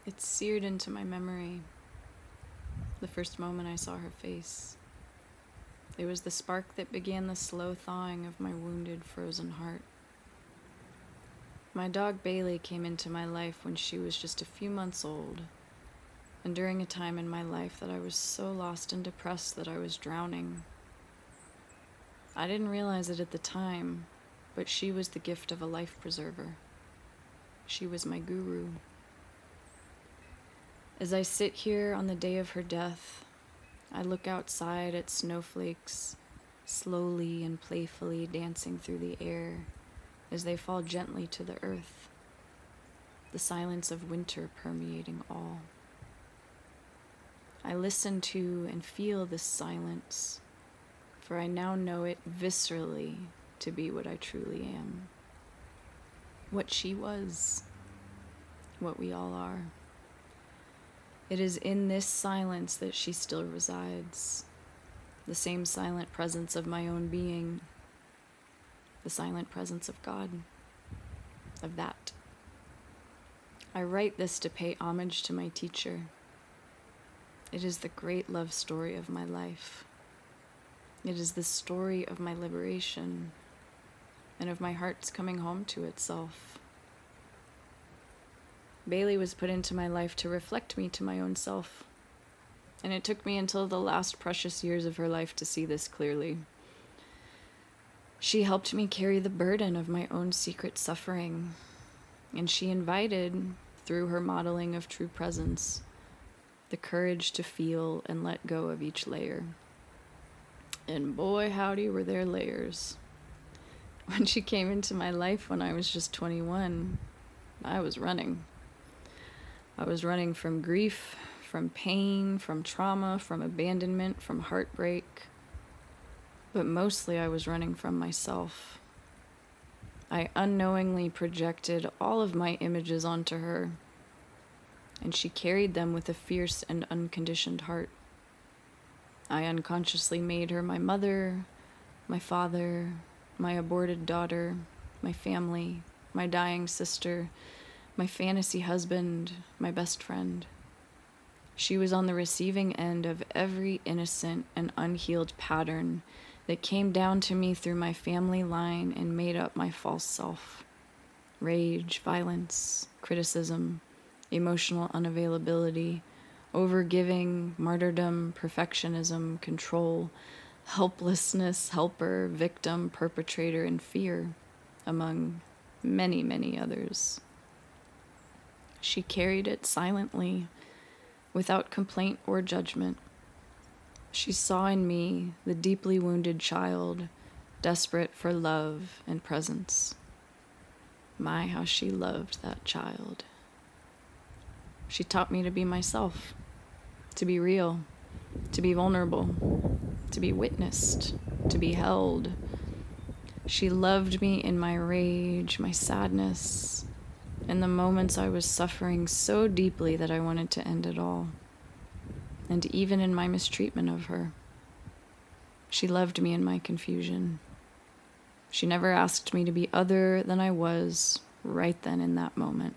It's seared into my memory. The first moment I saw her face. It was the spark that began the slow thawing of my wounded, frozen heart. My dog Bailey came into my life when she was just a few months old, and during a time in my life that I was so lost and depressed that I was drowning. I didn't realize it at the time, but she was the gift of a life preserver. She was my guru. As I sit here on the day of her death, I look outside at snowflakes slowly and playfully dancing through the air as they fall gently to the earth, the silence of winter permeating all. I listen to and feel this silence, for I now know it viscerally to be what I truly am. What she was, what we all are. It is in this silence that she still resides, the same silent presence of my own being, the silent presence of God, of that. I write this to pay homage to my teacher. It is the great love story of my life. It is the story of my liberation and of my heart's coming home to itself. Bailey was put into my life to reflect me to my own self, and it took me until the last precious years of her life to see this clearly. She helped me carry the burden of my own secret suffering, and she invited, through her modeling of true presence, the courage to feel and let go of each layer. And boy, howdy, were there layers. When she came into my life when I was just 21, I was running. I was running from grief, from pain, from trauma, from abandonment, from heartbreak. But mostly I was running from myself. I unknowingly projected all of my images onto her, and she carried them with a fierce and unconditioned heart. I unconsciously made her my mother, my father, my aborted daughter, my family, my dying sister, my fantasy husband, my best friend. She was on the receiving end of every innocent and unhealed pattern that came down to me through my family line and made up my false self. Rage, violence, criticism, emotional unavailability, overgiving, martyrdom, perfectionism, control, helplessness, helper, victim, perpetrator, and fear, among many, many others. She carried it silently, without complaint or judgment. She saw in me the deeply wounded child, desperate for love and presence. My, how she loved that child. She taught me to be myself, to be real, to be vulnerable, to be witnessed, to be held. She loved me in my rage, my sadness, in the moments I was suffering so deeply that I wanted to end it all, and even in my mistreatment of her. She loved me in my confusion. She never asked me to be other than I was right then in that moment.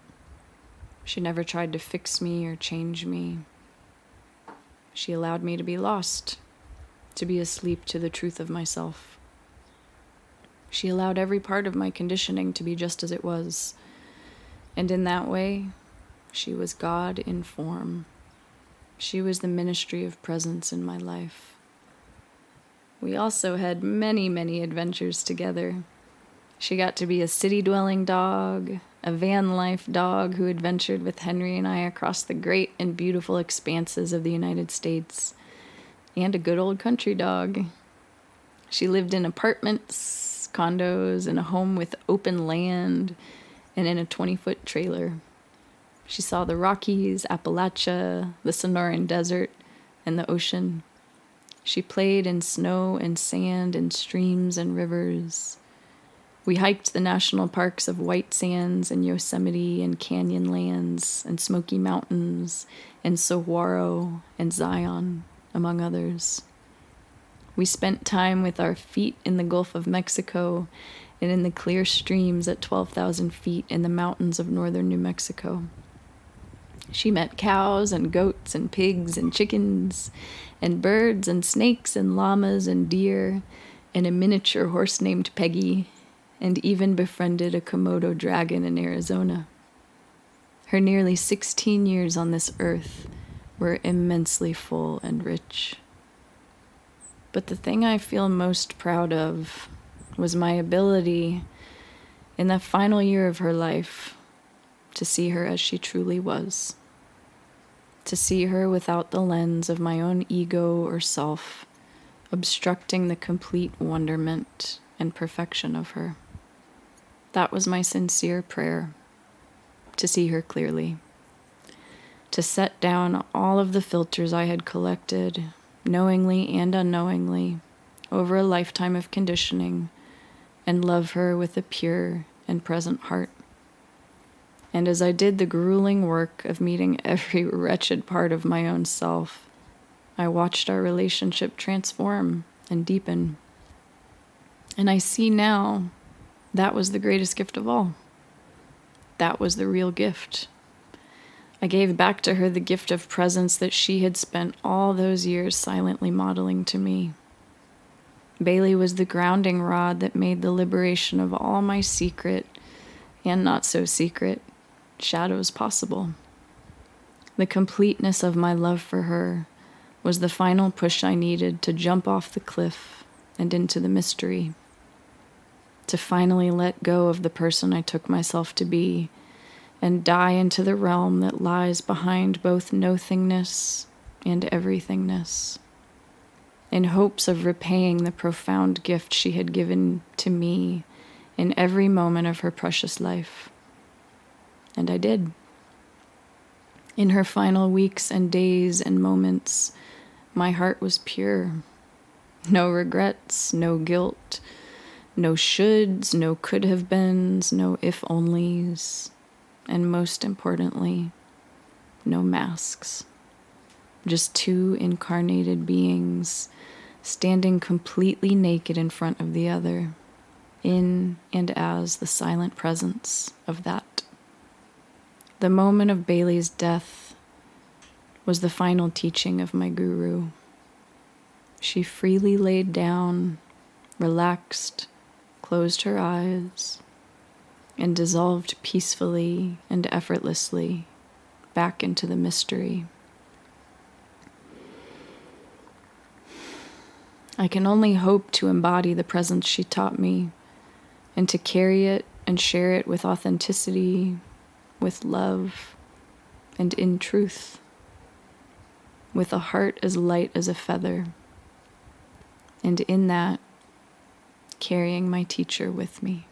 She never tried to fix me or change me. She allowed me to be lost, to be asleep to the truth of myself. She allowed every part of my conditioning to be just as it was. And in that way, she was God in form. She was the ministry of presence in my life. We also had many, many adventures together. She got to be a city-dwelling dog, a van life dog who adventured with Henry and I across the great and beautiful expanses of the United States, and a good old country dog. She lived in apartments, condos, in a home with open land, and in a 20-foot trailer. She saw the Rockies, Appalachia, the Sonoran Desert, and the ocean. She played in snow and sand and streams and rivers. We hiked the national parks of White Sands and Yosemite and Canyonlands and Smoky Mountains and Saguaro and Zion, among others. We spent time with our feet in the Gulf of Mexico and in the clear streams at 12,000 feet in the mountains of northern New Mexico. She met cows and goats and pigs and chickens and birds and snakes and llamas and deer and a miniature horse named Peggy, and even befriended a Komodo dragon in Arizona. Her nearly 16 years on this earth were immensely full and rich. But the thing I feel most proud of was my ability, in that final year of her life, to see her as she truly was. To see her without the lens of my own ego or self, obstructing the complete wonderment and perfection of her. That was my sincere prayer, to see her clearly. To set down all of the filters I had collected, knowingly and unknowingly, over a lifetime of conditioning, and love her with a pure and present heart. And as I did the grueling work of meeting every wretched part of my own self, I watched our relationship transform and deepen. And I see now that was the greatest gift of all. That was the real gift. I gave back to her the gift of presence that she had spent all those years silently modeling to me. Bailey was the grounding rod that made the liberation of all my secret and not so secret shadows possible. The completeness of my love for her was the final push I needed to jump off the cliff and into the mystery, to finally let go of the person I took myself to be and die into the realm that lies behind both nothingness and everythingness, in hopes of repaying the profound gift she had given to me in every moment of her precious life. And I did. In her final weeks and days and moments, my heart was pure. No regrets, no guilt, no shoulds, no could have beens, no if onlys, and most importantly, no masks. Just two incarnated beings standing completely naked in front of the other, in and as the silent presence of that. The moment of Bailey's death was the final teaching of my guru. She freely laid down, relaxed, closed her eyes, and dissolved peacefully and effortlessly back into the mystery. I can only hope to embody the presence she taught me and to carry it and share it with authenticity, with love, and in truth, with a heart as light as a feather, and in that, carrying my teacher with me.